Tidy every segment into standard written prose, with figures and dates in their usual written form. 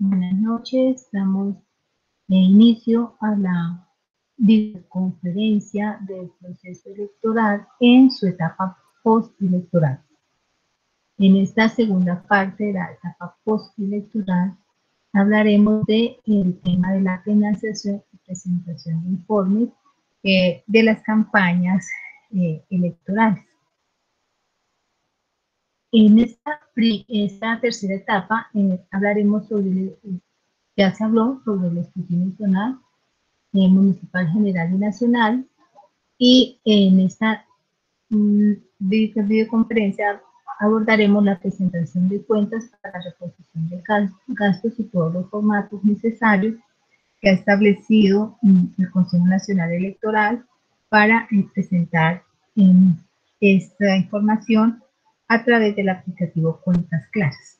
Buenas noches, damos inicio a la videoconferencia del proceso electoral en su etapa postelectoral. En esta segunda parte de la etapa postelectoral hablaremos del tema de la financiación y presentación de informes de las campañas electorales. En esta tercera etapa hablaremos sobre, ya se habló sobre el escrutinio nacional, municipal, general y nacional, y en esta videoconferencia abordaremos la presentación de cuentas para la reposición de gastos y todos los formatos necesarios que ha establecido el Consejo Nacional Electoral para presentar esta información a través del aplicativo Cuentas Claras.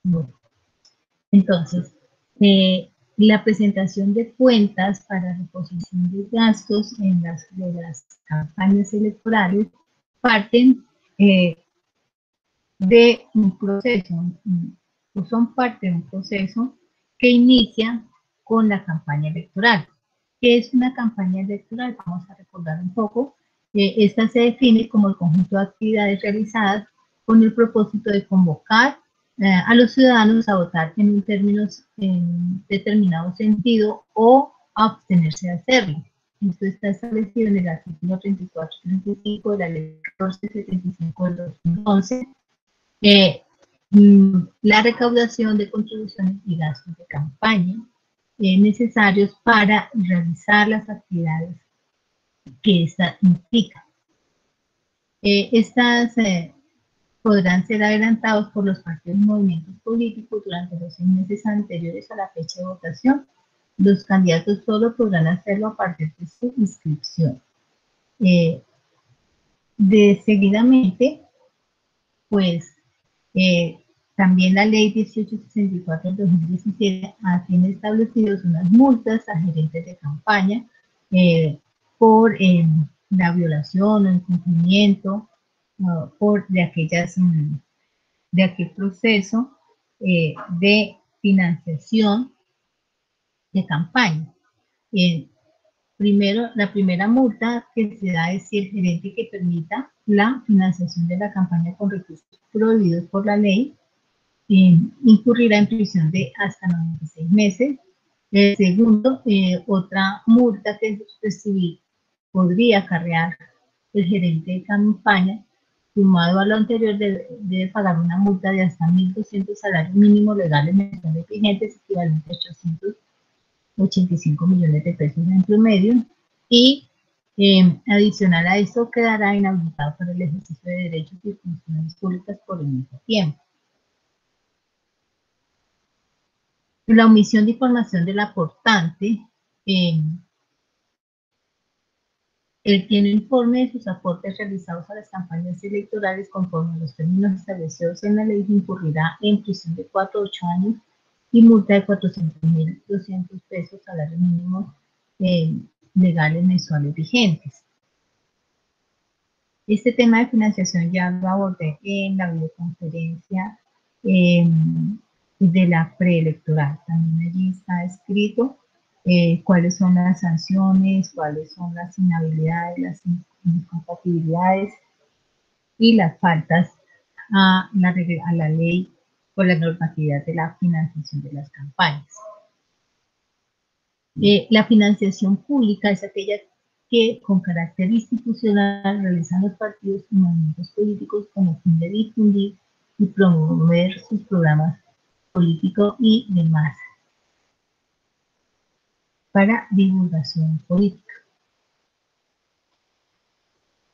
Bueno, entonces, la presentación de cuentas para reposición de gastos de las campañas electorales parten de un proceso, son parte de un proceso que inicia con la campaña electoral. ¿Qué es una campaña electoral? Vamos a recordar un poco. Esta se define como el conjunto de actividades realizadas con el propósito de convocar a los ciudadanos a votar en un determinado sentido o a abstenerse de hacerlo. Esto está establecido en el artículo 34-35 de la ley 1475 del 2011. La recaudación de contribuciones y gastos de campaña necesarios para realizar las actividades que esta implica. Estas podrán ser adelantados por los partidos y movimientos políticos durante los 6 meses anteriores a la fecha de votación. Los candidatos solo podrán hacerlo a partir de su inscripción. Seguidamente, pues, también la ley 1864 del 2017 tiene establecidos unas multas a gerentes de campaña por la violación o incumplimiento de aquel proceso de financiación de campaña. Primero, la primera multa que se da es si el gerente que permita la financiación de la campaña con recursos prohibidos por la ley incurrirá en prisión de hasta 96 meses. Segundo, otra multa que podría acarrear el gerente de campaña, sumado a lo anterior, debe pagar una multa de hasta 1.200 salarios mínimos legales mensuales vigentes, equivalente a 885 millones de pesos en promedio, y adicional a esto quedará inhabilitado para el ejercicio de derechos y funciones públicas por el mismo tiempo. La omisión de información del aportante, él tiene informe de sus aportes realizados a las campañas electorales conforme a los términos establecidos en la ley, incurrirá en prisión de 4 a 8 años y multa de 400.200 pesos, salarios mínimos legales mensuales vigentes. Este tema de financiación ya lo abordé en la videoconferencia de la preelectoral. También allí está escrito cuáles son las sanciones, cuáles son las inhabilidades, las incompatibilidades y las faltas a la ley por la normatividad de la financiación de las campañas. La financiación pública es aquella que con carácter institucional realizan los partidos y movimientos políticos con el fin de difundir y promover sus programas políticos y demás para divulgación política.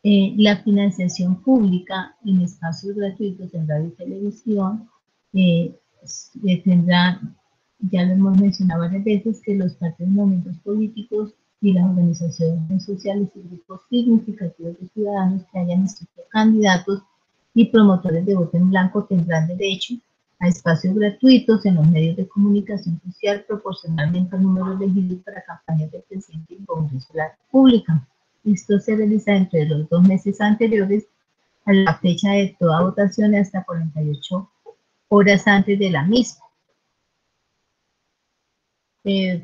La financiación pública en espacios gratuitos en radio y televisión tendrá, ya lo hemos mencionado varias veces, que los partidos y movimientos políticos y las organizaciones sociales y grupos significativos de ciudadanos que hayan inscrito candidatos y promotores de voto en blanco tendrán derecho a espacios gratuitos en los medios de comunicación social proporcionalmente al número elegido para campañas del presidente y Congreso de la República. Esto se realiza entre los 2 meses anteriores a la fecha de toda votación y hasta 48 horas antes de la misma.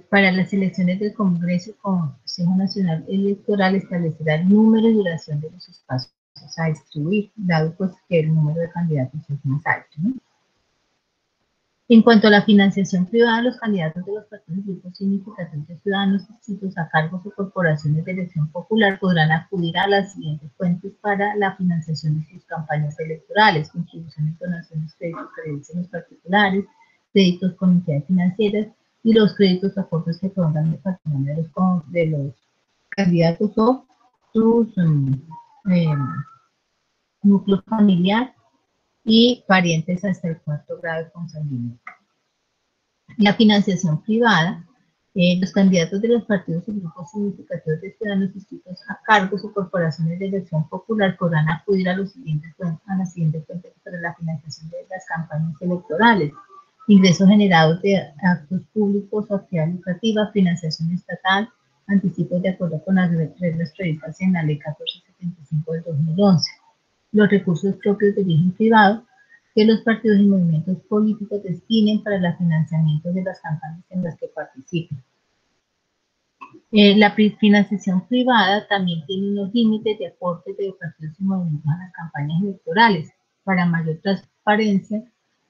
Para las elecciones del Congreso, el Consejo Nacional Electoral establecerá el número y duración de los espacios a distribuir, dado pues que el número de candidatos es más alto, ¿no? En cuanto a la financiación privada, los candidatos de los partidos y grupos significativos de ciudadanos inscritos a cargos o corporaciones de elección popular podrán acudir a las siguientes fuentes para la financiación de sus campañas electorales: contribuciones, donaciones, créditos, credenciales particulares, créditos con entidades financieras y los créditos a aportes que provengan del patrimonio de los candidatos o sus núcleo familiar y parientes hasta el 4º grado de consanguinidad. La financiación privada, los candidatos de los partidos y grupos significativos de ciudadanos inscritos a cargos o corporaciones de elección popular podrán acudir a las siguientes fuentes para la financiación de las campañas electorales: ingresos generados de actos públicos o actividad lucrativa, financiación estatal, anticipos de acuerdo con las reglas previstas en la Ley 1475 del 2011, los recursos propios de origen privado que los partidos y movimientos políticos destinen para el financiamiento de las campañas en las que participen. La financiación privada también tiene unos límites de aportes de partidos y movimientos a las campañas electorales. Para mayor transparencia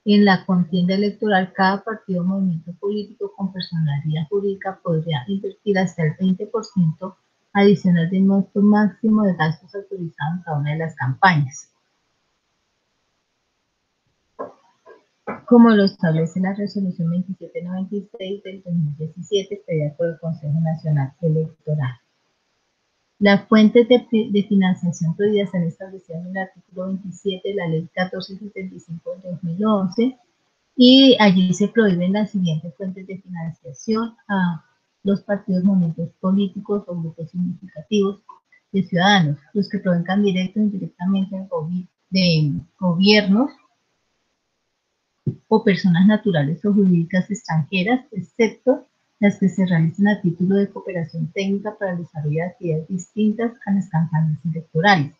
en la contienda electoral, cada partido o movimiento político con personalidad jurídica podría invertir hasta el 20% adicional del monto máximo de gastos autorizados en cada una de las campañas, como lo establece la resolución 2796 del 2017, expedida por el Consejo Nacional Electoral. Las fuentes de financiación prohibidas están establecidas en el artículo 27 de la Ley 1475 del 2011, y allí se prohíben las siguientes fuentes de financiación a los partidos, movimientos políticos o grupos significativos de ciudadanos: los que provengan directo o indirectamente de gobiernos o personas naturales o jurídicas extranjeras, excepto las que se realicen a título de cooperación técnica para el desarrollo de actividades distintas a las campañas electorales.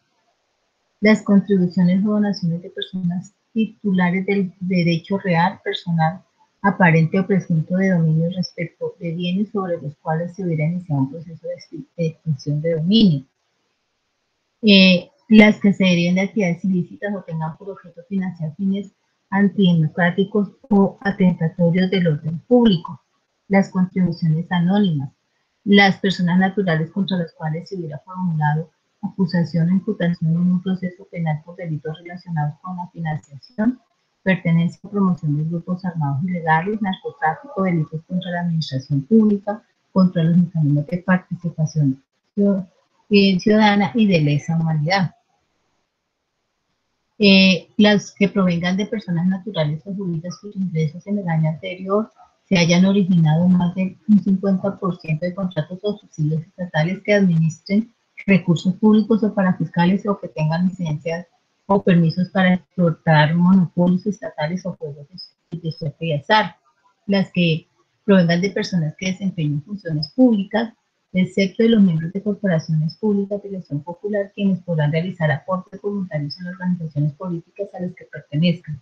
Las contribuciones o donaciones de personas titulares del derecho real, personal, aparente o presunto de dominio respecto de bienes sobre los cuales se hubiera iniciado un proceso de extinción de dominio. Las que se deriven de actividades ilícitas o tengan por objeto financiar fines antidemocráticos o atentatorios del orden público. Las contribuciones anónimas. Las personas naturales contra las cuales se hubiera formulado acusación o imputación en un proceso penal por delitos relacionados con la financiación, pertenencia o promoción de grupos armados ilegales, narcotráfico, delitos contra la administración pública, contra los mecanismos de participación ciudadana y de lesa humanidad. Las que provengan de personas naturales o jurídicas cuyos ingresos en el año anterior se hayan originado más de un 50% de contratos o subsidios estatales que administren recursos públicos o parafiscales, o que tengan licencias o permisos para explotar monopolios estatales o juegos de suerte y azar. Las que provengan de personas que desempeñen funciones públicas, excepto de los miembros de corporaciones públicas de elección popular, quienes podrán realizar aportes voluntarios en organizaciones políticas a las que pertenezcan.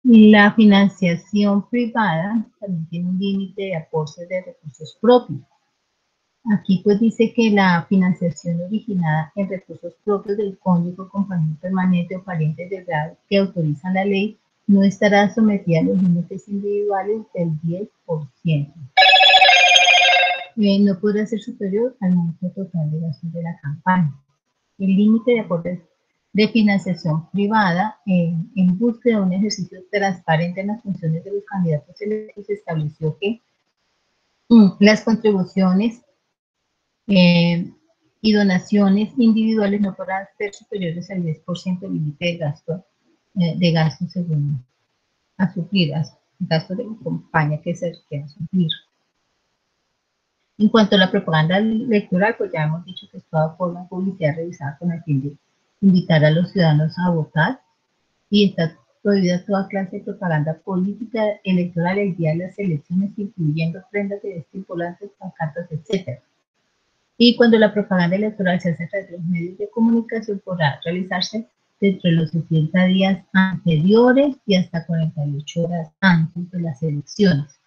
La financiación privada también tiene un límite de aportes de recursos propios. Aquí pues dice que la financiación originada en recursos propios del cónyuge, compañero permanente o parientes del grado que autorizan la ley no estará sometida a los límites individuales del 10%. No podrá ser superior al monto total de gastos de la campaña. El límite de aportes de financiación privada en búsqueda de un ejercicio transparente en las funciones de los candidatos electos, se estableció que las contribuciones y donaciones individuales no podrán ser superiores al 10% del límite de gasto según a suplir. gastos de campaña que se requieren asumir. En cuanto a la propaganda electoral, pues ya hemos dicho que es toda forma de publicidad revisada con el fin de invitar a los ciudadanos a votar, y está prohibida toda clase de propaganda política electoral el día de las elecciones, incluyendo prendas de vestir, volantes, pancartas, etc. Y cuando la propaganda electoral se hace a través de los medios de comunicación, podrá realizarse dentro de los 60 días anteriores y hasta 48 horas antes de las elecciones.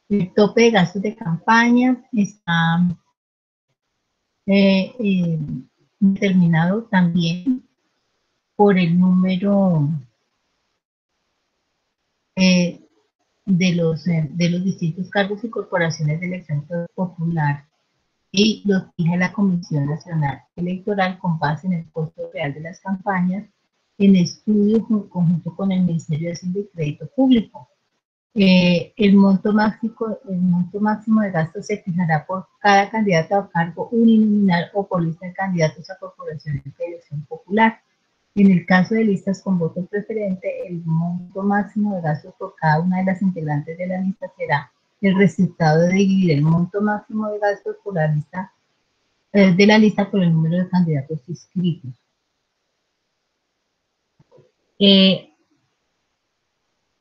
El tope de gastos de campaña está determinado también por el número de los distintos cargos y corporaciones de elección popular, y lo fija la Comisión Nacional Electoral con base en el costo real de las campañas, en estudio conjunto con el Ministerio de Hacienda y Crédito Público. El monto máximo de gasto se fijará por cada candidato a cargo uninominal o por lista de candidatos a corporaciones de elección popular. En el caso de listas con voto preferente, el monto máximo de gastos por cada una de las integrantes de la lista será el resultado de dividir el monto máximo de gastos por la lista, de la lista por el número de candidatos inscritos.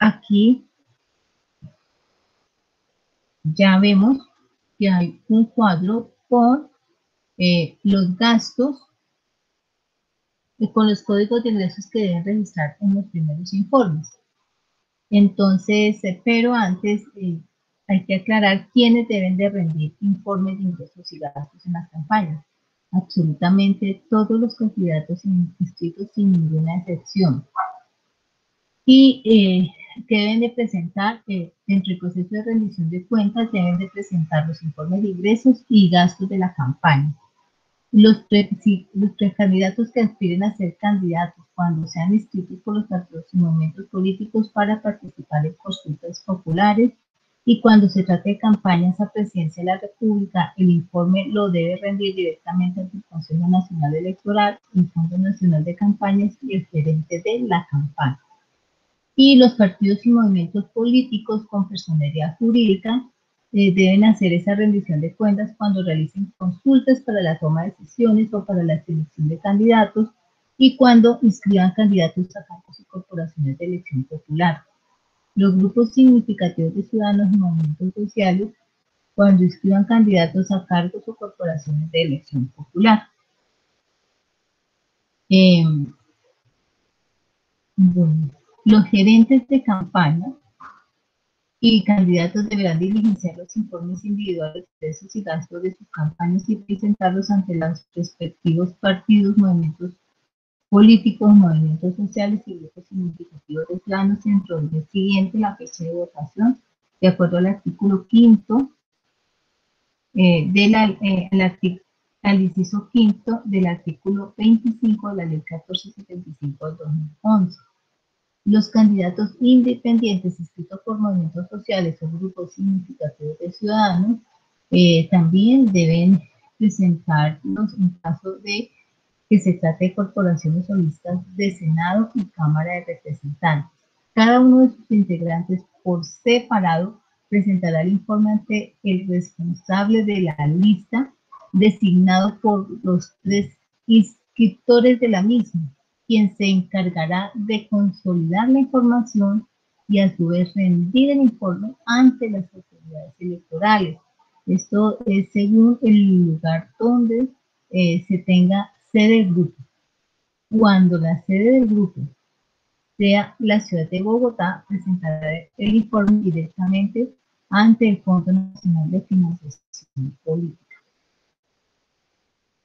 Aquí ya vemos que hay un cuadro con los gastos y con los códigos de ingresos que deben registrar en los primeros informes. Entonces, pero antes hay que aclarar quiénes deben de rendir informes de ingresos y gastos en las campañas. Absolutamente todos los candidatos inscritos sin ninguna excepción. Y que deben de presentar, dentro del proceso de rendición de cuentas, deben de presentar los informes de ingresos y gastos de la campaña. Los precandidatos que aspiren a ser candidatos cuando sean inscritos por los partidos y movimientos políticos para participar en consultas populares, y cuando se trate de campañas a presidencia de la República, el informe lo debe rendir directamente ante el Consejo Nacional Electoral, el Fondo Nacional de Campañas y el gerente de la campaña. Y los partidos y movimientos políticos con personería jurídica deben hacer esa rendición de cuentas cuando realicen consultas para la toma de decisiones o para la selección de candidatos, y cuando inscriban candidatos a cargos y corporaciones de elección popular. Los grupos significativos de ciudadanos y movimientos sociales cuando inscriban candidatos a cargos o corporaciones de elección popular. Bueno, los gerentes de campaña y candidatos deberán diligenciar los informes individuales de ingresos y gastos de sus campañas y presentarlos ante los respectivos partidos, movimientos políticos, movimientos sociales y grupos significativos de ciudadanos dentro del mes siguiente la fecha de votación, de acuerdo al artículo 5 al inciso 5 del artículo 25 de la ley 1475 del 2011. Los candidatos independientes inscritos por movimientos sociales o grupos significativos de ciudadanos también deben presentarlos en caso de que se trate de corporaciones o listas de Senado y Cámara de Representantes. Cada uno de sus integrantes por separado presentará el informe ante el responsable de la lista designado por los 3 inscriptores de la misma, quien se encargará de consolidar la información y a su vez rendir el informe ante las autoridades electorales. Esto es según el lugar donde se tenga sede del grupo. Cuando la sede del grupo sea la ciudad de Bogotá, presentará el informe directamente ante el Fondo Nacional de Financiación Política.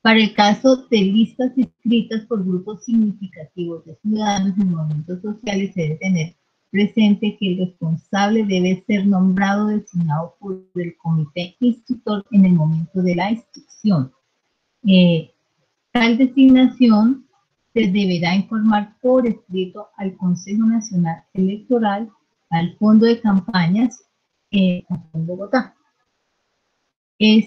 Para el caso de listas inscritas por grupos significativos de ciudadanos y movimientos sociales, se debe tener presente que el responsable debe ser nombrado o designado por el comité instructor en el momento de la inscripción. Tal designación se deberá informar por escrito al Consejo Nacional Electoral, al Fondo de Campañas en Bogotá. Es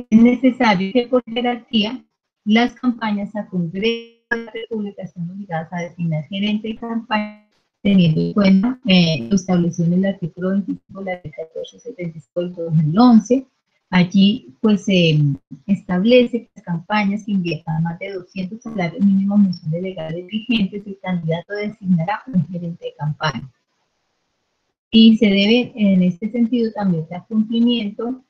necesario que por jerarquía las campañas a Congreso de la República estén obligadas a designar gerente de campaña teniendo en cuenta lo establecido en el artículo 25 de la ley 1475 del 2011. Allí pues se establece que las campañas que inviertan más de 200 salarios mínimos mensuales legales vigentes, el candidato designará un gerente de campaña. Y se debe, en este sentido, también dar cumplimiento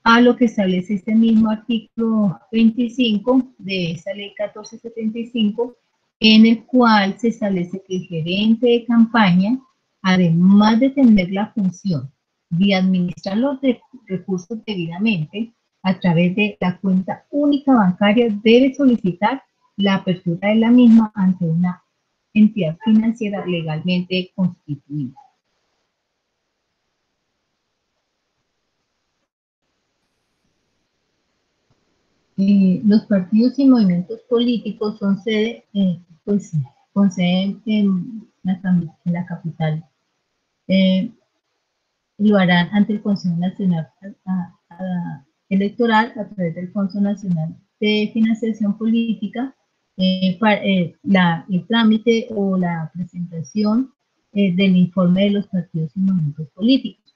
a lo que establece este mismo artículo 25 de esa ley 1475, en el cual se establece que el gerente de campaña, además de tener la función de administrar los recursos debidamente a través de la cuenta única bancaria, debe solicitar la apertura de la misma ante una entidad financiera legalmente constituida. Los partidos y movimientos políticos son sede, pues, con sede en la capital. Lo harán ante el Consejo Nacional Electoral a través del Fondo Nacional de Financiación Política, el trámite o la presentación del informe de los partidos y movimientos políticos.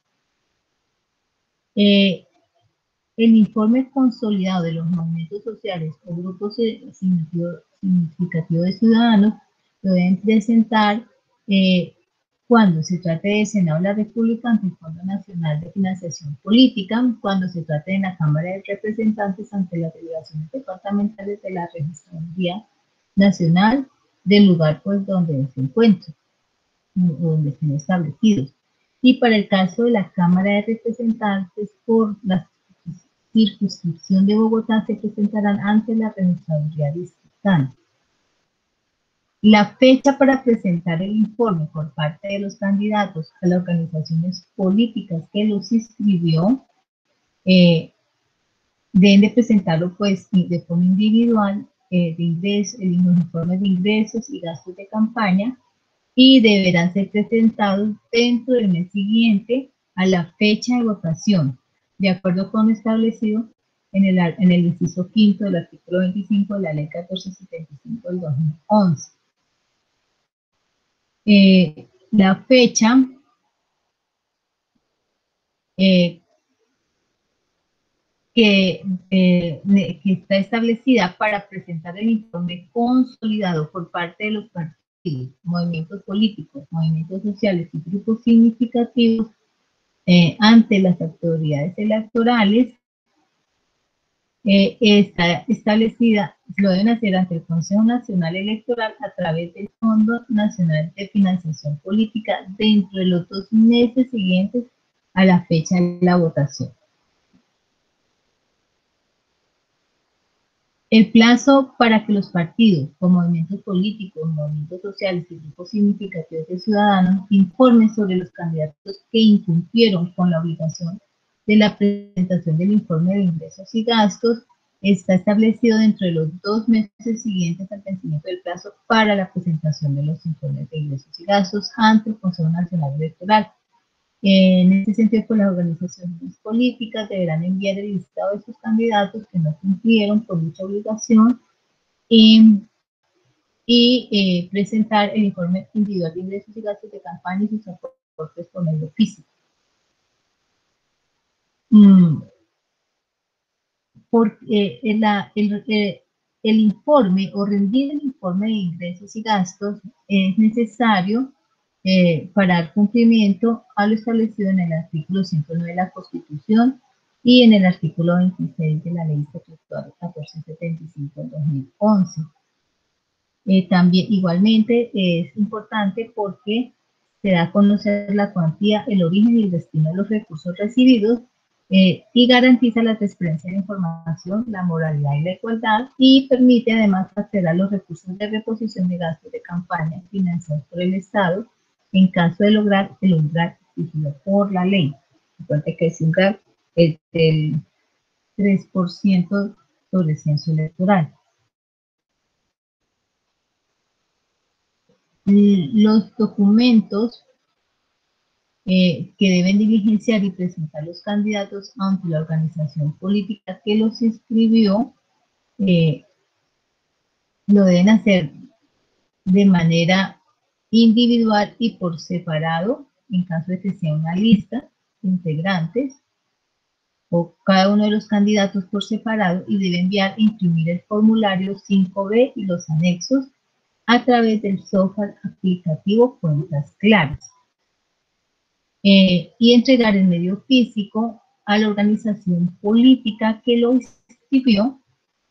El informe consolidado de los movimientos sociales o grupos significativos de ciudadanos lo deben presentar cuando se trate de Senado de la República ante el Fondo Nacional de Financiación Política, cuando se trate de la Cámara de Representantes ante las delegaciones departamentales de la Registraduría Nacional del lugar pues donde se encuentren o donde estén establecidos. Y para el caso de la Cámara de Representantes por la circunscripción de Bogotá se presentarán ante la Registraduría Distrital. La fecha para presentar el informe por parte de los candidatos a las organizaciones políticas que los inscribió deben de presentarlo pues de forma individual, los informes de ingresos y gastos de campaña, y deberán ser presentados dentro del mes siguiente a la fecha de votación, de acuerdo con lo establecido en el inciso quinto del artículo 25 de la ley 1475 del 2011. La fecha que está establecida para presentar el informe consolidado por parte de los partidos, movimientos políticos, movimientos sociales y grupos significativos ante las autoridades electorales está establecida, lo deben hacer ante el Consejo Nacional Electoral a través del Fondo Nacional de Financiación Política dentro de los 2 meses siguientes a la fecha de la votación. El plazo para que los partidos o movimientos políticos, movimientos sociales y grupos significativos de ciudadanos informen sobre los candidatos que incumplieron con la obligación de la presentación del informe de ingresos y gastos está establecido dentro de los 2 meses siguientes al vencimiento del plazo para la presentación de los informes de ingresos y gastos ante el Consejo Nacional Electoral. En este sentido, pues las organizaciones políticas deberán enviar el listado de sus candidatos que no cumplieron con dicha obligación y presentar el informe individual de ingresos y gastos de campaña y sus aportes por medio físico. El informe o rendir el informe de ingresos y gastos es necesario para dar cumplimiento a lo establecido en el artículo 109 de la Constitución y en el artículo 26 de la Ley Estatutaria 1475 del 2011. También igualmente es importante porque se da a conocer la cuantía, el origen y el destino de los recursos recibidos y garantiza la transparencia de la información, la moralidad y la igualdad, y permite además acceder a los recursos de reposición de gastos de campaña financiados por el Estado en caso de lograr el umbral exigido por la ley. Recuerde que ese umbral es del 3% sobre el censo electoral. Los documentos que deben diligenciar y presentar los candidatos ante la organización política que los inscribió lo deben hacer de manera individual y por separado, en caso de que sea una lista de integrantes, o cada uno de los candidatos por separado, y debe enviar e imprimir el formulario 5B y los anexos a través del software aplicativo Cuentas Claras, y entregar en medio físico a la organización política que lo inscribió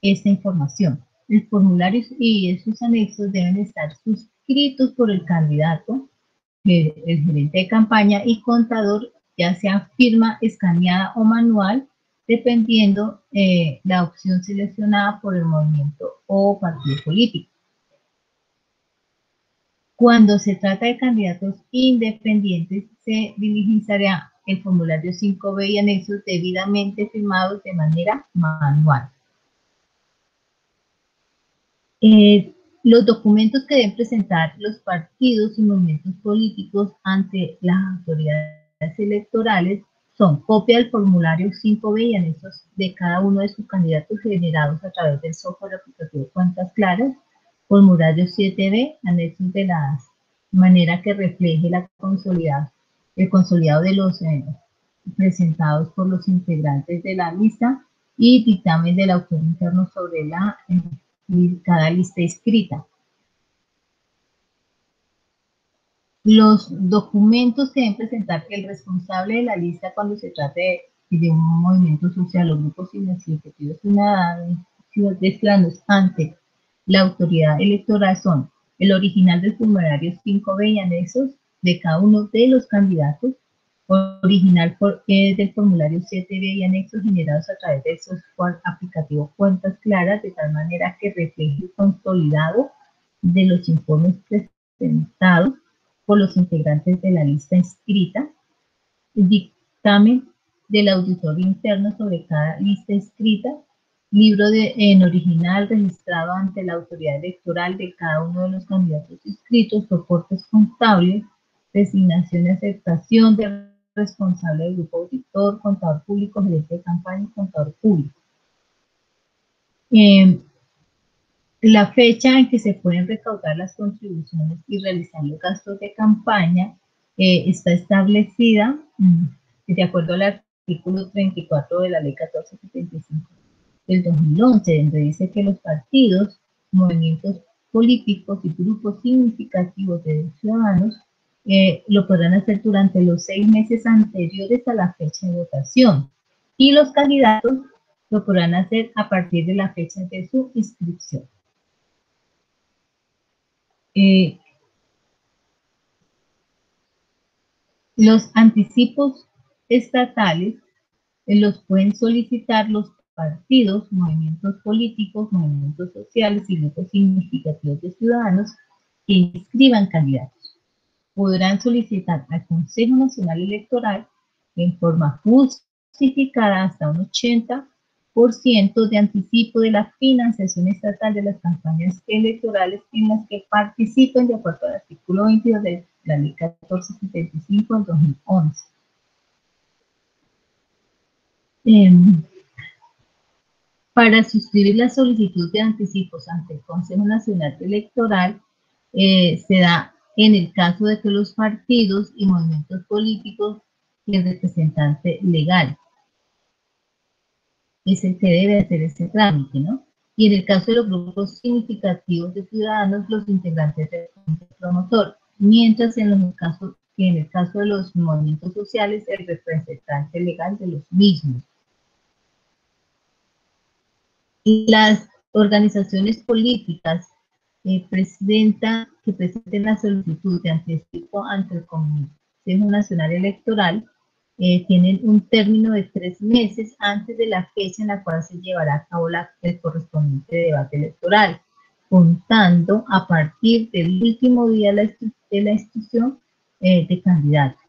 esta información. El formulario y sus anexos deben estar suscritos por el candidato, el gerente de campaña y contador, ya sea firma escaneada o manual, dependiendo la opción seleccionada por el movimiento o partido político. Cuando se trata de candidatos independientes, se diligenciará el formulario 5B y anexos debidamente firmados de manera manual. Los documentos que deben presentar los partidos y movimientos políticos ante las autoridades electorales son copia del formulario 5B y anexos de cada uno de sus candidatos generados a través del software aplicativo Cuentas Claras, formulario 7B, anexos de la manera que refleje el consolidado de los presentados por los integrantes de la lista, y dictamen del autor interno sobre cada lista escrita. Los documentos que deben presentar el responsable de la lista cuando se trate de un movimiento social o grupos iniciativos ciudadanos ante la autoridad electoral son el original del formulario 5B y anexos de cada uno de los candidatos, original del formulario 7B y anexos generados a través del software aplicativo Cuentas Claras, de tal manera que refleje el consolidado de los informes presentados por los integrantes de la lista inscrita, el dictamen del auditor interno sobre cada lista inscrita, libro en original registrado ante la autoridad electoral de cada uno de los candidatos inscritos, soportes contables, designación y aceptación de responsable del grupo auditor, contador público, gerente de campaña y contador público. La fecha en que se pueden recaudar las contribuciones y realizar los gastos de campaña está establecida de acuerdo al artículo 34 de la ley 1475 del 2011, donde dice que los partidos, movimientos políticos y grupos significativos de ciudadanos lo podrán hacer durante los 6 meses anteriores a la fecha de votación, y los candidatos lo podrán hacer a partir de la fecha de su inscripción. Los anticipos estatales los pueden solicitar los partidos, movimientos políticos, movimientos sociales y grupos significativos de ciudadanos que inscriban candidatos. Podrán solicitar al Consejo Nacional Electoral en forma justificada hasta un 80% de anticipo de la financiación estatal de las campañas electorales en las que participen, de acuerdo al artículo 22 de la ley 1475 del 2011. Para suscribir la solicitud de anticipos ante el Consejo Nacional Electoral, se da en el caso de que los partidos y movimientos políticos y el representante legal es el que debe hacer ese trámite, ¿no? Y en el caso de los grupos significativos de ciudadanos, los integrantes del comité promotor, mientras en el caso de los movimientos sociales, el representante legal de los mismos. Las organizaciones políticas que presenten la solicitud de anticipo ante el Consejo Nacional Electoral tienen un término de 3 meses antes de la fecha en la cual se llevará a cabo el correspondiente debate electoral, contando a partir del último día de la inscripción de candidatos.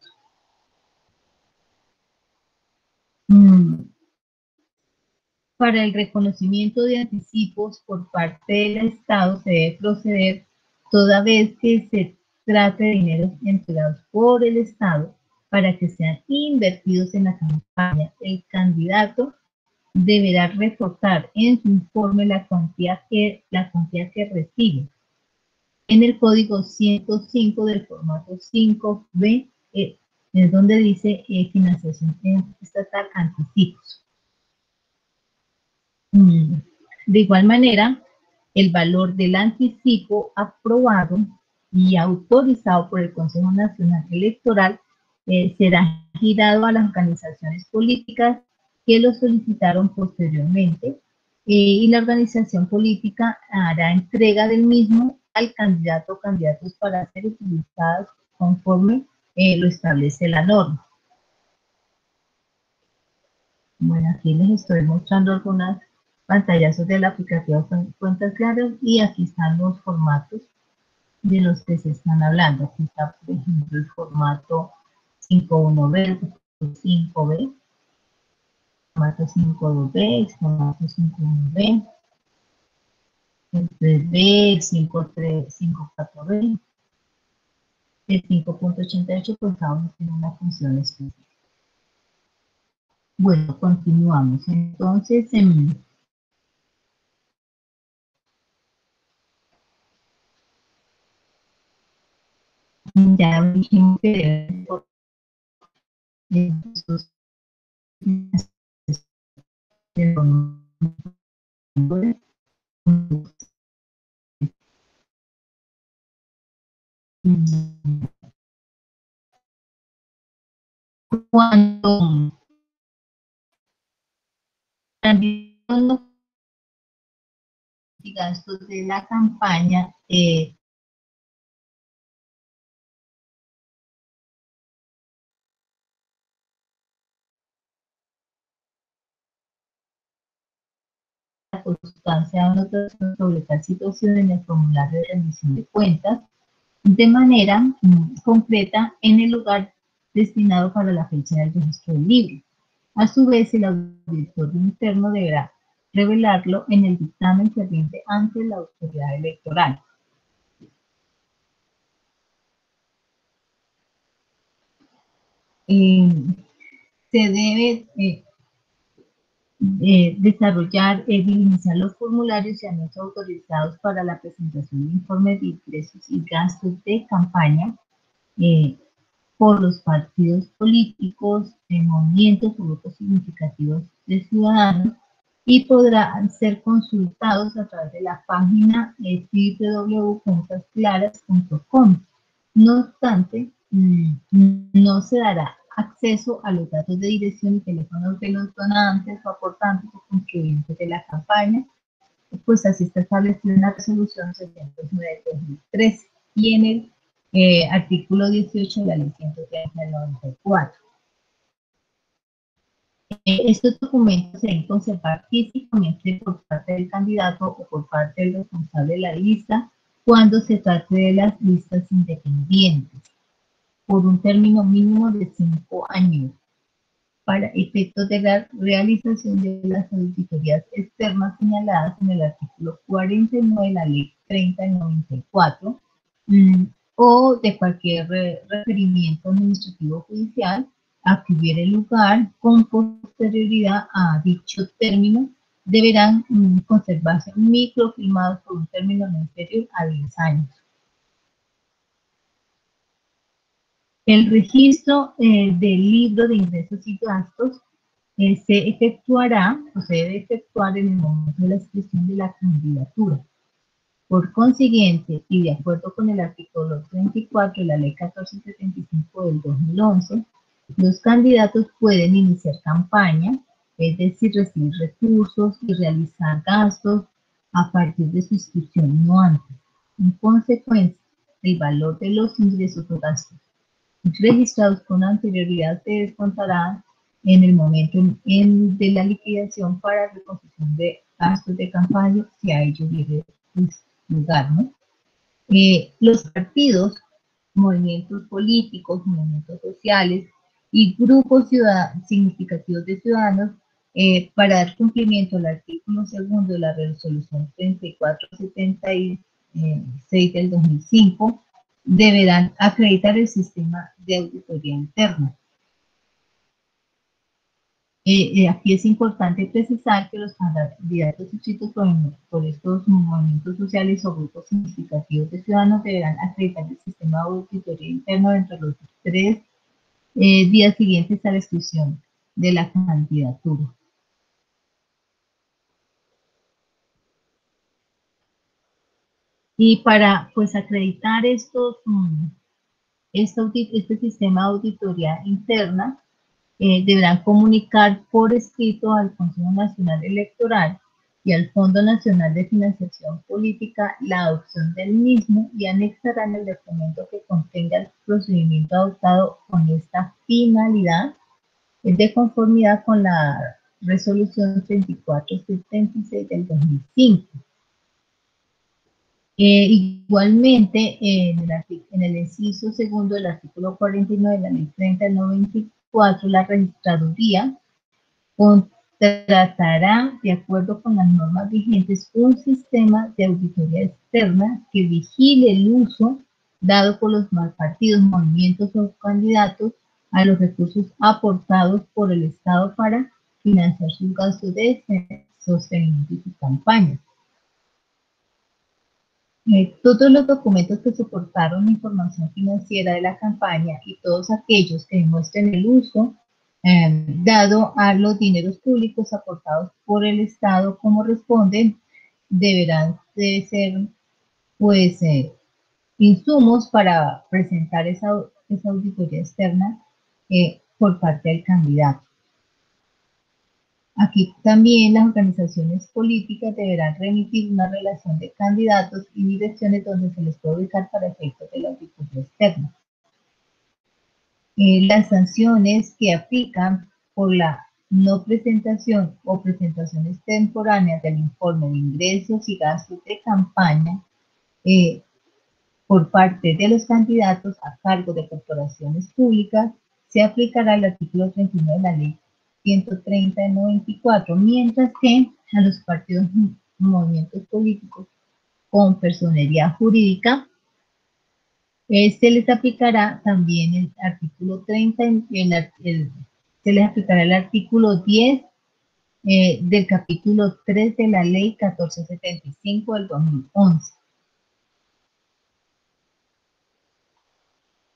Para el reconocimiento de anticipos por parte del Estado se debe proceder toda vez que se trate de dineros entregados por el Estado para que sean invertidos en la campaña. El candidato deberá reportar en su informe la cuantía que recibe. en el código 105 del formato 5B, es donde dice financiación estatal anticipos. De igual manera, el valor del anticipo aprobado y autorizado por el Consejo Nacional Electoral será girado a las organizaciones políticas que lo solicitaron posteriormente y la organización política hará entrega del mismo al candidato o candidatos para ser utilizados conforme lo establece la norma. Bueno, aquí les estoy mostrando algunas pantallazos del aplicativo Cuentas Claras y aquí están los formatos de los que se están hablando. Aquí está, por ejemplo, el formato 5.1b, el 5b, formato 5.2b, el formato 5.1b, el 3b, el 5.4b, el 5.88, pues cada uno tiene una función específica. Bueno, continuamos. Entonces, ya dijimos que cuando los gastos de la campaña la constancia de anotación sobre tal situación en el formulario de rendición de cuentas de manera concreta en el lugar destinado para la fecha del registro del libro. A su vez, el auditor interno deberá revelarlo en el dictamen siguiente ante la autoridad electoral. Se debe desarrollar, diligenciar los formularios y anexos autorizados para la presentación de informes de ingresos y gastos de campaña por los partidos políticos, movimientos o grupos significativos de ciudadanos y podrán ser consultados a través de la página www.cuentasclaras.com. No obstante, no se dará acceso a los datos de dirección y teléfonos de los donantes o aportantes o contribuyentes de la campaña, pues así está establecido en la resolución 609 de 2013 y en el artículo 18 de la ley 130 del 94. Estos documentos se deben conservar físicamente por parte del candidato o por parte del responsable de la lista cuando se trate de las listas independientes por un término mínimo de 5 años para efectos de la realización de las auditorías externas señaladas en el artículo 49 de la ley 30 del 94 o de cualquier requerimiento administrativo judicial a que hubiere lugar con posterioridad a dicho término, deberán conservarse microfilmados por un término no inferior a 10 años. El registro del libro de ingresos y gastos se efectuará o se debe efectuar en el momento de la inscripción de la candidatura. Por consiguiente, y de acuerdo con el artículo 34 de la Ley 1475 del 2011, los candidatos pueden iniciar campaña, es decir, recibir recursos y realizar gastos a partir de su inscripción, no antes. En consecuencia, el valor de los ingresos o gastos registrados con anterioridad se descontará en el momento de la liquidación para reposición de gastos de campaña si a ello hubiere lugar, ¿no? Los partidos, movimientos políticos, movimientos sociales y grupos significativos de ciudadanos para dar cumplimiento al artículo 2 de la resolución 3476 del 2005 deberán acreditar el sistema de auditoría interna. Aquí es importante precisar que los candidatos inscritos por estos movimientos sociales o grupos significativos de ciudadanos deberán acreditar el sistema de auditoría interno dentro de los 3 días siguientes a la exclusión de la candidatura. Y para pues acreditar este sistema de auditoría interna, deberán comunicar por escrito al Consejo Nacional Electoral y al Fondo Nacional de Financiación Política la adopción del mismo y anexarán el documento que contenga el procedimiento adoptado con esta finalidad de conformidad con la resolución 3476 del 2005. Igualmente, en el inciso segundo del artículo 49 de la ley 30 del 94, la registraduría contratará, de acuerdo con las normas vigentes, un sistema de auditoría externa que vigile el uso dado por los partidos, movimientos o candidatos a los recursos aportados por el Estado para financiar sus gastos de sostenimiento y sus campañas. Todos los documentos que soportaron información financiera de la campaña y todos aquellos que demuestren el uso dado a los dineros públicos aportados por el Estado como responden, deberán de ser pues insumos para presentar esa auditoría externa por parte del candidato. Aquí también las organizaciones políticas deberán remitir una relación de candidatos y direcciones donde se les puede ubicar para efectos de la auditoría externa. Las sanciones que aplican por la no presentación o presentaciones temporáneas del informe de ingresos y gastos de campaña por parte de los candidatos a cargo de corporaciones públicas se aplicará el artículo 39 de la ley 130 de 94, mientras que a los partidos y movimientos políticos con personería jurídica se les aplicará también el artículo 30, se les aplicará el artículo 10 del capítulo 3 de la ley 1475 del 2011.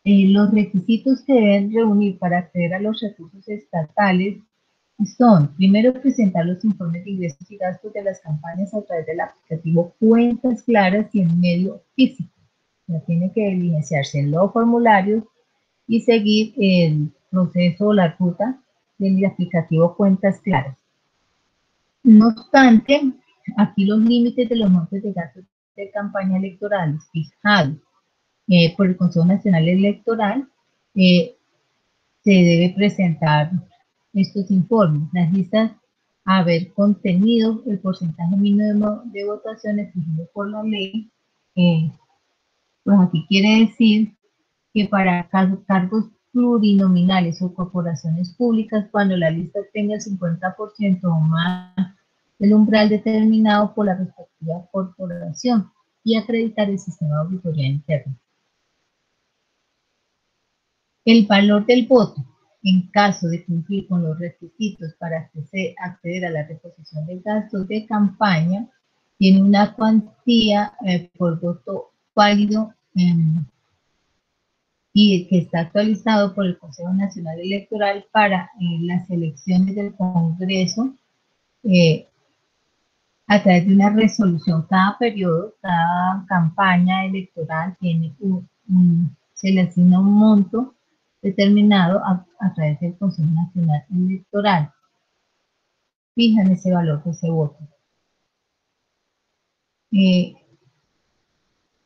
Los requisitos que deben reunir para acceder a los recursos estatales son, primero, presentar los informes de ingresos y gastos de las campañas a través del aplicativo Cuentas Claras y en medio físico. Ya tiene que diligenciarse en los formularios y seguir el proceso o la ruta del aplicativo Cuentas Claras. No obstante, aquí los límites de los montes de gastos de campaña electoral fijados por el Consejo Nacional Electoral se debe presentar estos informes. Las listas haber contenido el porcentaje mínimo de votación exigido por la ley, pues aquí quiere decir que para cargos plurinominales o corporaciones públicas, cuando la lista tenga el 50% o más del umbral determinado por la respectiva corporación y acreditar el sistema de auditoría interna. El valor del voto, en caso de cumplir con los requisitos para acceder a la reposición de gastos de campaña, tiene una cuantía por voto válido y que está actualizado por el Consejo Nacional Electoral para las elecciones del Congreso a través de una resolución. Cada periodo, cada campaña electoral tiene se le asigna un monto determinado a través del Consejo Nacional Electoral. Fijan ese valor de ese voto.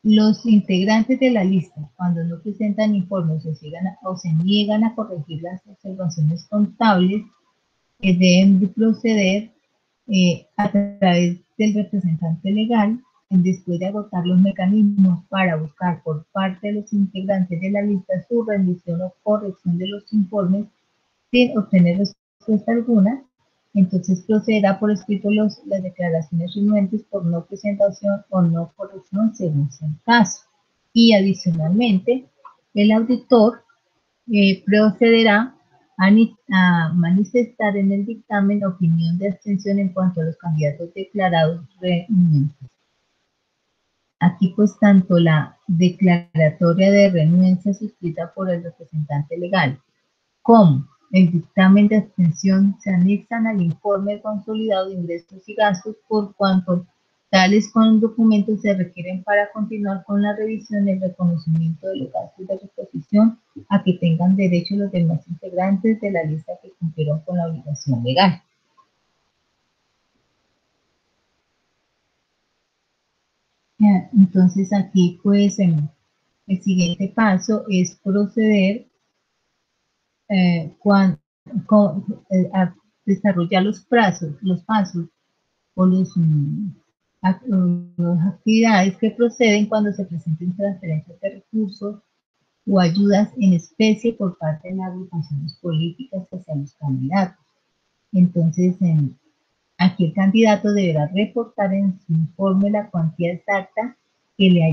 Los integrantes de la lista, cuando no presentan informes o se niegan a corregir las observaciones contables, deben proceder a través del representante legal, después de agotar los mecanismos para buscar por parte de los integrantes de la lista su rendición o corrección de los informes sin obtener respuesta alguna, entonces procederá por escrito las declaraciones renuentes por no presentación o no corrección según sea el caso. Y adicionalmente, el auditor procederá a manifestar en el dictamen opinión de abstención en cuanto a los candidatos declarados renuentes. Aquí pues tanto la declaratoria de renuncia suscrita por el representante legal como el dictamen de abstención se anexan al informe consolidado de ingresos y gastos por cuanto tales documentos se requieren para continuar con la revisión y el reconocimiento de los gastos de reposición a que tengan derecho los demás integrantes de la lista que cumplieron con la obligación legal. Entonces aquí pues el siguiente paso es proceder a desarrollar los pasos o las actividades que proceden cuando se presenten transferencias de recursos o ayudas en especie por parte de las agrupaciones políticas hacia los candidatos. Entonces, aquí el candidato deberá reportar en su informe la cuantía exacta que le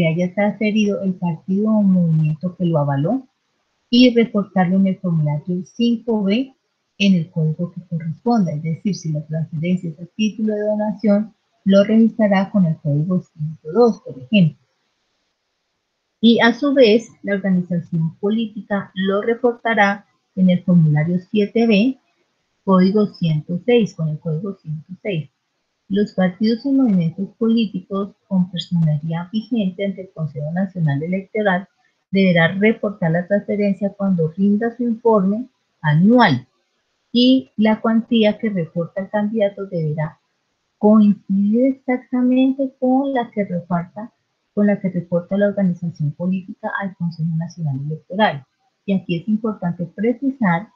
haya transferido el partido o movimiento que lo avaló y reportarlo en el formulario 5B en el código que corresponda. Es decir, si la transferencia es a título de donación, lo registrará con el código 102, por ejemplo. Y a su vez, la organización política lo reportará en el formulario 7B, código 106, con el código 106. Los partidos y movimientos políticos con personería vigente ante el Consejo Nacional Electoral deberá reportar la transferencia cuando rinda su informe anual y la cuantía que reporta el candidato deberá coincidir exactamente con la que reporta la organización política al Consejo Nacional Electoral. Y aquí es importante precisar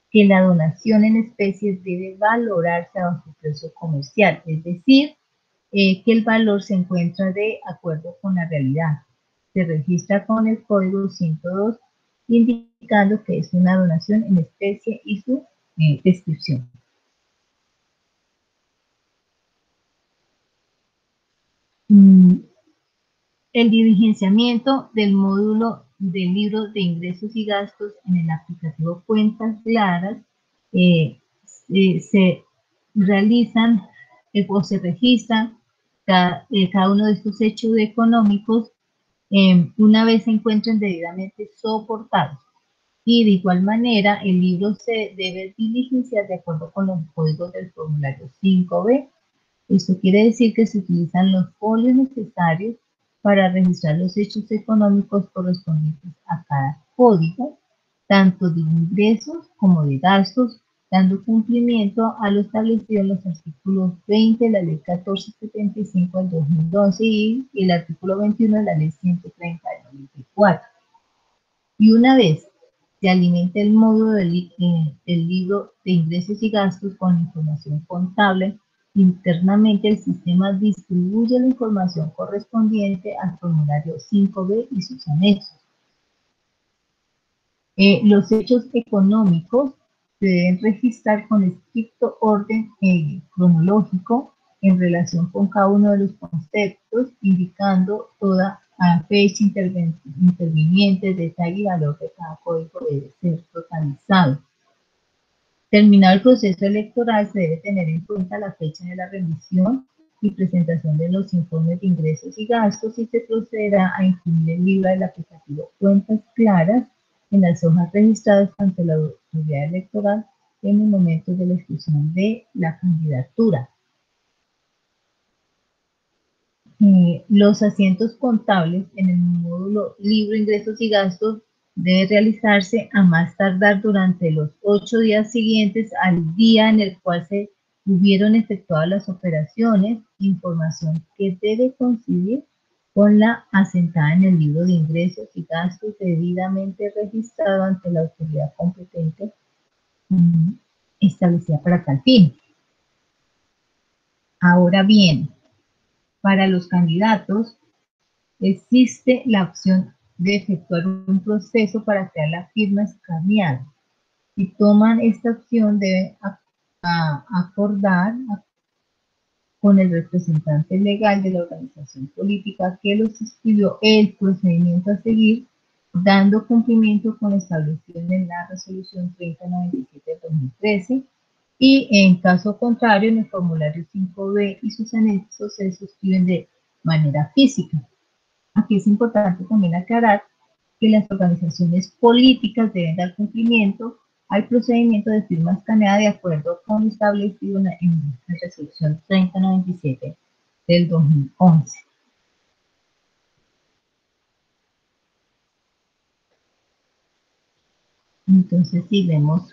que la donación en especie debe valorarse a su precio comercial, es decir, que el valor se encuentra de acuerdo con la realidad. Se registra con el código 102 indicando que es una donación en especie y su descripción. El diligenciamiento del módulo del libro de ingresos y gastos en el aplicativo Cuentas Claras se realizan o se registran cada uno de estos hechos económicos una vez se encuentren debidamente soportados. Y de igual manera, el libro se debe diligenciar de acuerdo con los códigos del formulario 5B. Esto quiere decir que se utilizan los folios necesarios para registrar los hechos económicos correspondientes a cada código, tanto de ingresos como de gastos, dando cumplimiento a lo establecido en los artículos 20 de la Ley 1475 del 2012 y el artículo 21 de la Ley 130 del 94. Y una vez se alimente el módulo del libro de ingresos y gastos con información contable, internamente el sistema distribuye la información correspondiente al formulario 5B y sus anexos. Los hechos económicos se deben registrar con estricto orden cronológico en relación con cada uno de los conceptos, indicando toda fecha interviniente, detalle y valor de cada código debe ser totalizado. Terminado el proceso electoral, se debe tener en cuenta la fecha de la remisión y presentación de los informes de ingresos y gastos y se procederá a incluir el libro del aplicativo Cuentas Claras en las hojas registradas ante la autoridad electoral en el momento de la inscripción de la candidatura. Los asientos contables en el módulo libro ingresos y gastos debe realizarse a más tardar durante los 8 días siguientes al día en el cual se hubieron efectuado las operaciones, información que debe coincidir con la asentada en el libro de ingresos y gastos debidamente registrado ante la autoridad competente establecida para tal fin. Ahora bien, para los candidatos existe la opción de efectuar un proceso para crear la firma escaneada. Si toman esta opción, deben acordar con el representante legal de la organización política que los inscribió el procedimiento a seguir dando cumplimiento con lo establecido en la resolución 3097 de 2013, y en caso contrario, en el formulario 5B y sus anexos se suscriben de manera física. Aquí es importante también aclarar que las organizaciones políticas deben dar cumplimiento al procedimiento de firma escaneada de acuerdo con lo establecido en la resolución 3097 del 2011. Entonces, si vemos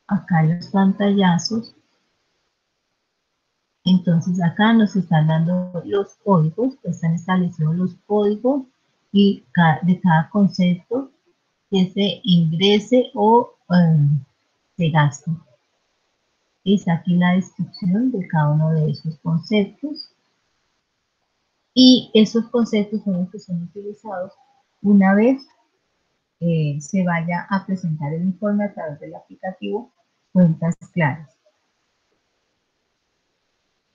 acá los pantallazos, entonces acá nos están dando los códigos, están establecidos los códigos y de cada concepto que se ingrese o se gaste. Está aquí la descripción de cada uno de esos conceptos, y esos conceptos son los que son utilizados una vez se vaya a presentar el informe a través del aplicativo Cuentas Claras.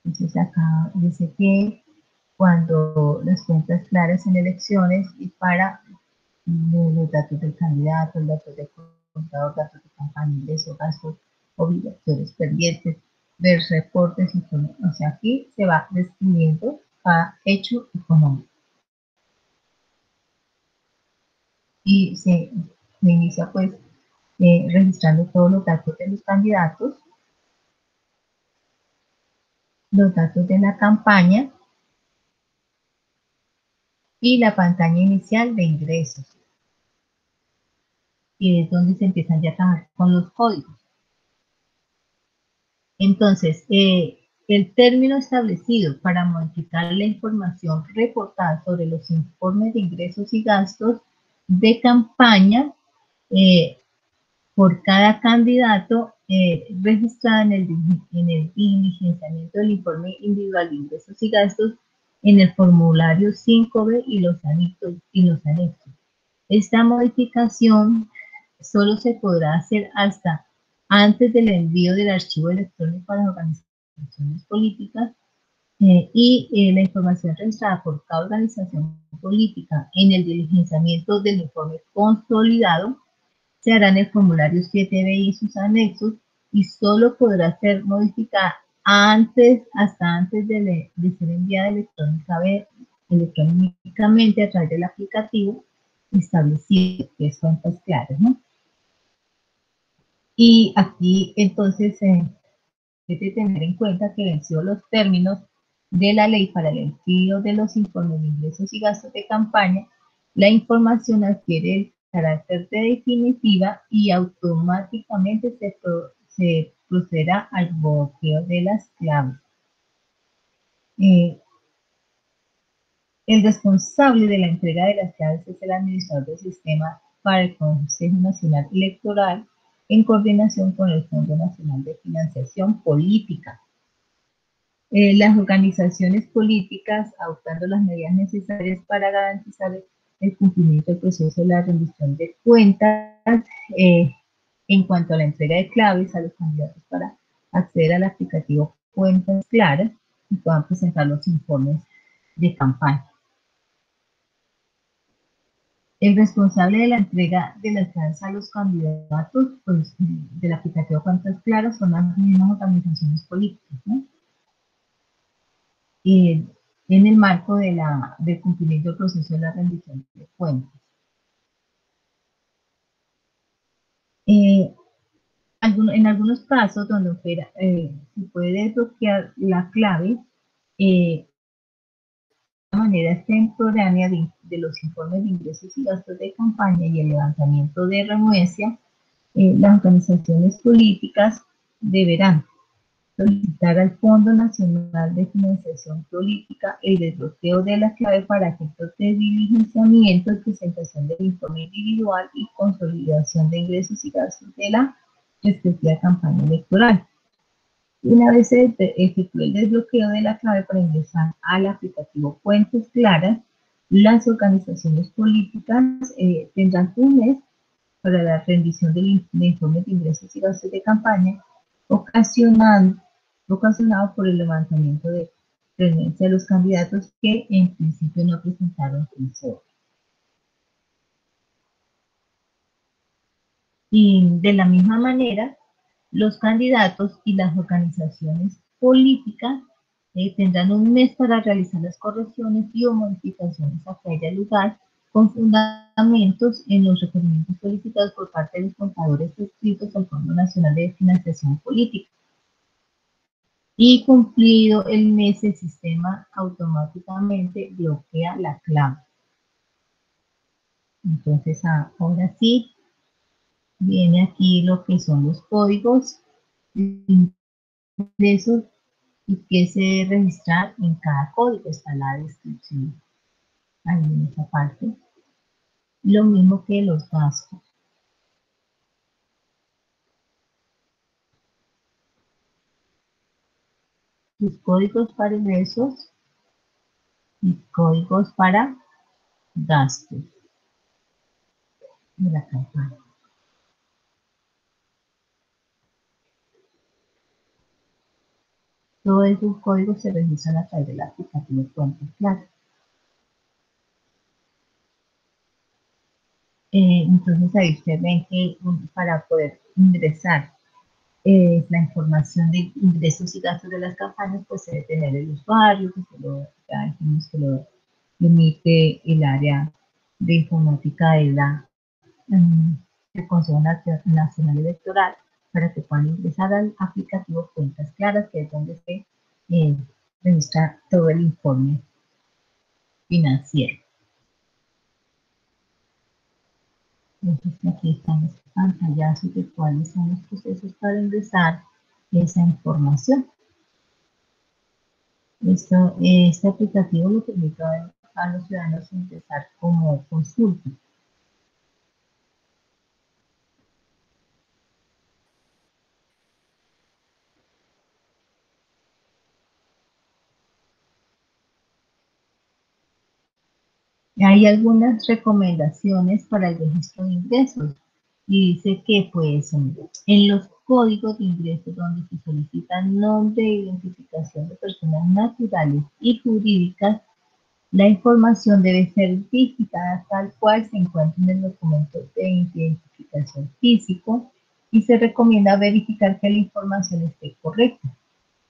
Entonces acá dice que cuando las cuentas claras en elecciones y para los datos del candidato, los datos del contador, datos de campaña, ingresos, gastos, obligaciones pendientes, ver reportes, o sea, aquí se va describiendo cada hecho económico. Y se inicia pues registrando todos los datos de los candidatos, los datos de la campaña y la pantalla inicial de ingresos. Y es donde se empiezan ya a trabajar con los códigos. Entonces, el término establecido para modificar la información reportada sobre los informes de ingresos y gastos de campaña por cada candidato registrado en el diligenciamiento del informe individual de ingresos y gastos en el formulario 5B y los anexos. Esta modificación solo se podrá hacer hasta antes del envío del archivo electrónico a las organizaciones políticas, y la información registrada por cada organización política en el diligenciamiento del informe consolidado se hará en el formulario 7B y sus anexos, y solo podrá ser modificada hasta antes de ser enviada electrónicamente a través del aplicativo establecido, que es Cuentas Claras, ¿no? Y aquí entonces debe tener en cuenta que venció los términos de la ley para el envío de los informes de ingresos y gastos de campaña. La información adquiere el carácter de definitiva y automáticamente se procederá al bloqueo de las claves. El responsable de la entrega de las claves es el administrador del sistema para el Consejo Nacional Electoral, en coordinación con el Fondo Nacional de Financiación Política. Las organizaciones políticas, adoptando las medidas necesarias para garantizar el cumplimiento del proceso de la rendición de cuentas, en cuanto a la entrega de claves a los candidatos para acceder al aplicativo Cuentas Claras y puedan presentar los informes de campaña. El responsable de la entrega de las claves a los candidatos, pues, del aplicativo Cuentas Claras, son las mismas organizaciones políticas, ¿no? En el marco del cumplimiento del proceso de la rendición de cuentas. En algunos casos donde se puede desbloquear la clave de manera temporánea de los informes de ingresos y gastos de campaña y el levantamiento de renuencia, las organizaciones políticas deberán solicitar al Fondo Nacional de Financiación Política el desbloqueo de la clave para efectos de diligenciamiento y presentación del informe individual y consolidación de ingresos y gastos de la respectiva campaña electoral. Una vez se efectúe el desbloqueo de la clave para ingresar al aplicativo Cuentas Claras, las organizaciones políticas tendrán un mes para la rendición del informe de ingresos y gastos de campaña, ocasionado por el levantamiento de renuncia de los candidatos que en principio no presentaron su Y de la misma manera, los candidatos y las organizaciones políticas tendrán un mes para realizar las correcciones y o modificaciones a que haya lugar con fundamentos en los requerimientos solicitados por parte de los contadores suscritos al Fondo Nacional de Financiación Política. Y cumplido el mes, el sistema automáticamente bloquea la clave. Entonces, ahora sí, viene aquí lo que son los códigos de ingresos y qué se debe registrar en cada código. Está la descripción ahí en esa parte. Lo mismo que los gastos. Los códigos para ingresos y códigos para gastos de la campaña. Todos esos códigos se registran a través del aplicativo Cuentas Claras. Entonces ahí ustedes ven que para poder ingresar la información de ingresos y gastos de las campañas, pues se debe tener el usuario, que ya dijimos que lo emite el área de informática de del Consejo Nacional Electoral, para que puedan ingresar al aplicativo Cuentas Claras, que es donde se registra todo el informe financiero. Entonces aquí están los pantallazos de cuáles son los procesos para ingresar esa información. Este aplicativo lo permite a los ciudadanos ingresar como consulta. Hay algunas recomendaciones para el registro de ingresos y dice que pues en los códigos de ingresos donde se solicita nombre e identificación de personas naturales y jurídicas, la información debe ser digitada tal cual se encuentra en el documento de identificación físico y se recomienda verificar que la información esté correcta.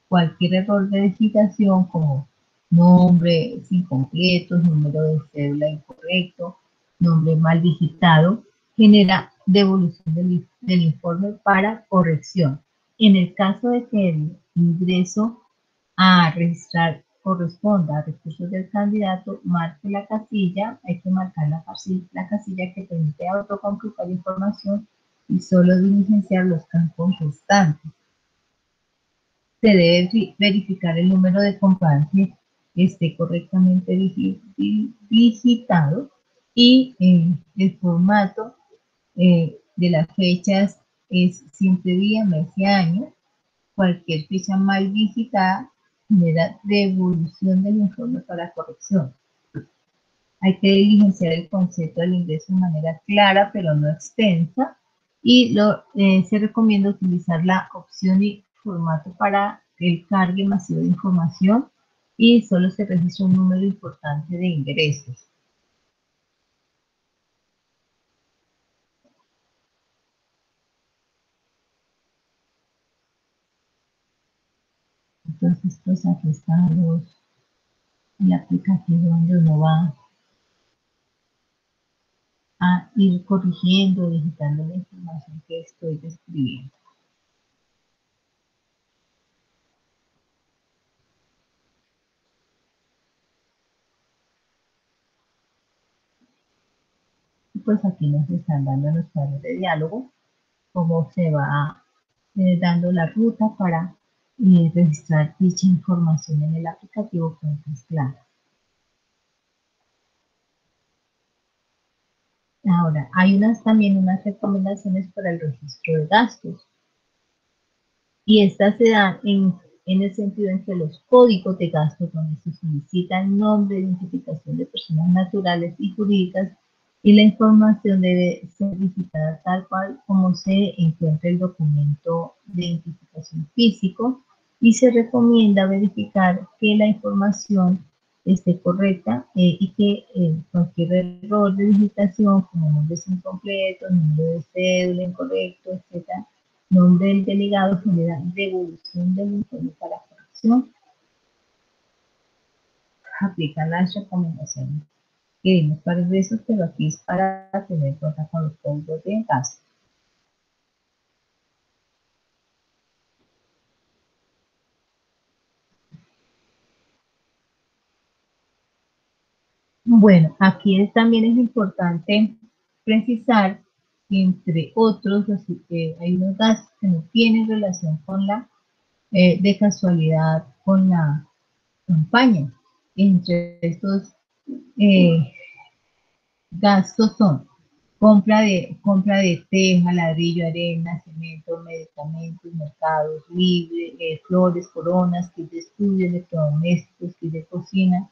Cualquier error de digitación como nombre incompleto, número de cédula incorrecto, nombre mal digitado, genera devolución del informe para corrección. En el caso de que el ingreso a registrar corresponda a recursos del candidato, marque la casilla, hay que marcar la casilla que permite autocomputar información y solo diligenciar los campos restantes. Se debe verificar el número de comprobante que esté correctamente digitado y el formato de las fechas es siempre día, mes y año. Cualquier fecha mal digitada genera devolución del informe para corrección. Hay que diligenciar el concepto del ingreso de manera clara pero no extensa y se recomienda utilizar la opción y formato para el cargue masivo de información y solo se registra un número importante de ingresos. Entonces, pues aquí están el aplicativo donde uno va a ir corrigiendo, digitando la información que estoy describiendo. Y pues aquí nos están dando los cuadros de diálogo, cómo se va dando la ruta para registrar dicha información en el aplicativo Cuentas Claras. Ahora, hay también unas recomendaciones para el registro de gastos y estas se dan en el sentido en que los códigos de gastos donde se solicita el nombre de identificación de personas naturales y jurídicas y la información debe ser digitada tal cual como se encuentra el documento de identificación físico y se recomienda verificar que la información esté correcta y que cualquier error de digitación, como nombres incompletos, número de cédula incorrecto, etcétera, nombre del delegado genera devolución del informe para corrección. Aplican las recomendaciones que dimos para ingresos, pero aquí es para tener en cuenta con los códigos de gasto. Bueno, aquí también es importante precisar que entre otros hay unos gastos que no tienen relación con de casualidad con la campaña. Entre estos eh, gastos son compra de teja, ladrillo, arena, cemento, medicamentos, mercados libres, flores, coronas, kits de estudio, electrodomésticos, kits de cocina,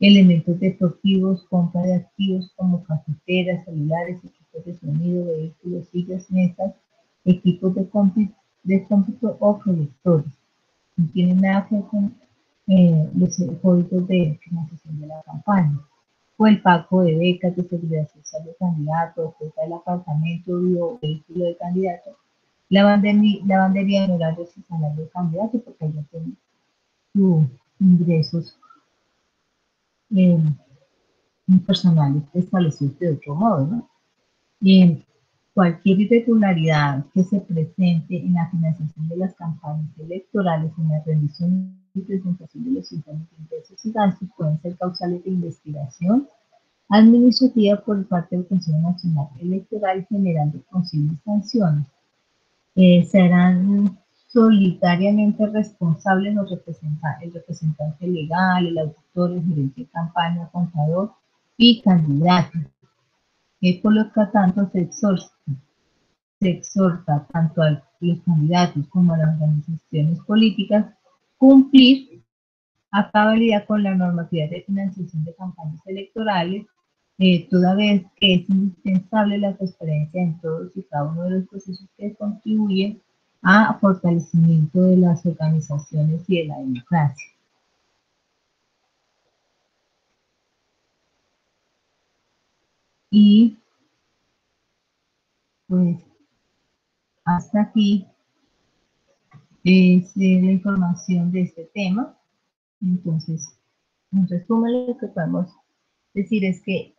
elementos deportivos, compra de activos como cafeteras, celulares, equipos de sonido, vehículos, sillas, mesas, equipos de cómputo o proyectores. No tiene nada que ver con los códigos de financiación de la campaña. O el pago de becas de seguridad social de candidato, oferta del apartamento o vehículo de candidato, lavandería en horarios y salario de candidato, porque ya tiene sus ingresos eh, personales establecidos de otro modo, ¿no? Cualquier irregularidad que se presente en la financiación de las campañas electorales, en la rendición y presentación de los informes de ingresos y gastos, pueden ser causales de investigación administrativa por parte del Consejo Nacional Electoral, generando posibles sanciones. Serán solitariamente responsables el representante legal, el auditor, el gerente de campaña, contador y candidato. Por lo que tanto se exhorta tanto a los candidatos como a las organizaciones políticas cumplir a cabalidad con la normatividad de financiación de campañas electorales, toda vez que es indispensable la transparencia en todos y cada uno de los procesos que contribuyen a fortalecimiento de las organizaciones y de la democracia. Y pues hasta aquí es la información de este tema. Entonces, en resumen, lo que podemos decir es que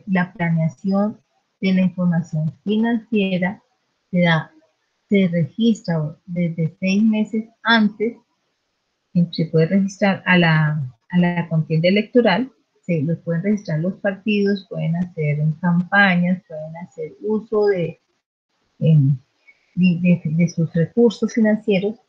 la planeación de la información financiera se registra desde 6 meses antes, se puede registrar a la contienda electoral, se los pueden registrar los partidos, pueden hacer campañas, pueden hacer uso de sus recursos financieros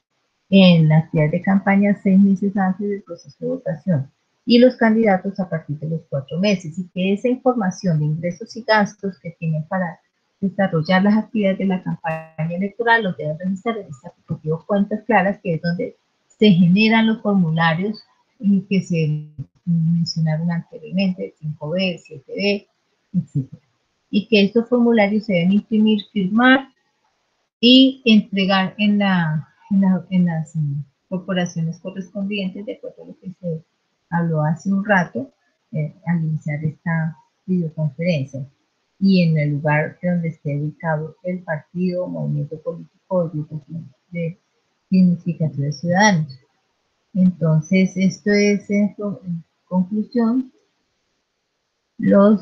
en la actividad de campaña 6 meses antes del proceso de votación y los candidatos a partir de los 4 meses, y que esa información de ingresos y gastos que tienen para desarrollar las actividades de la campaña electoral los deben registrar en este aplicativo Cuentas Claras, que es donde se generan los formularios que se mencionaron anteriormente, 5B, 7B, etc. Y que estos formularios se deben imprimir, firmar y entregar en las corporaciones correspondientes, de acuerdo a lo que se habló hace un rato al iniciar esta videoconferencia, y en el lugar donde esté ubicado el partido, movimiento político o grupo de significativo de ciudadanos. Entonces, esto es en conclusión la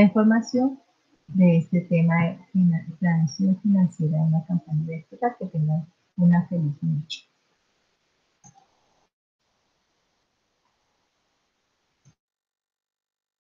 información de este tema de planificación financiera de una campaña electoral. Que tengan una feliz noche.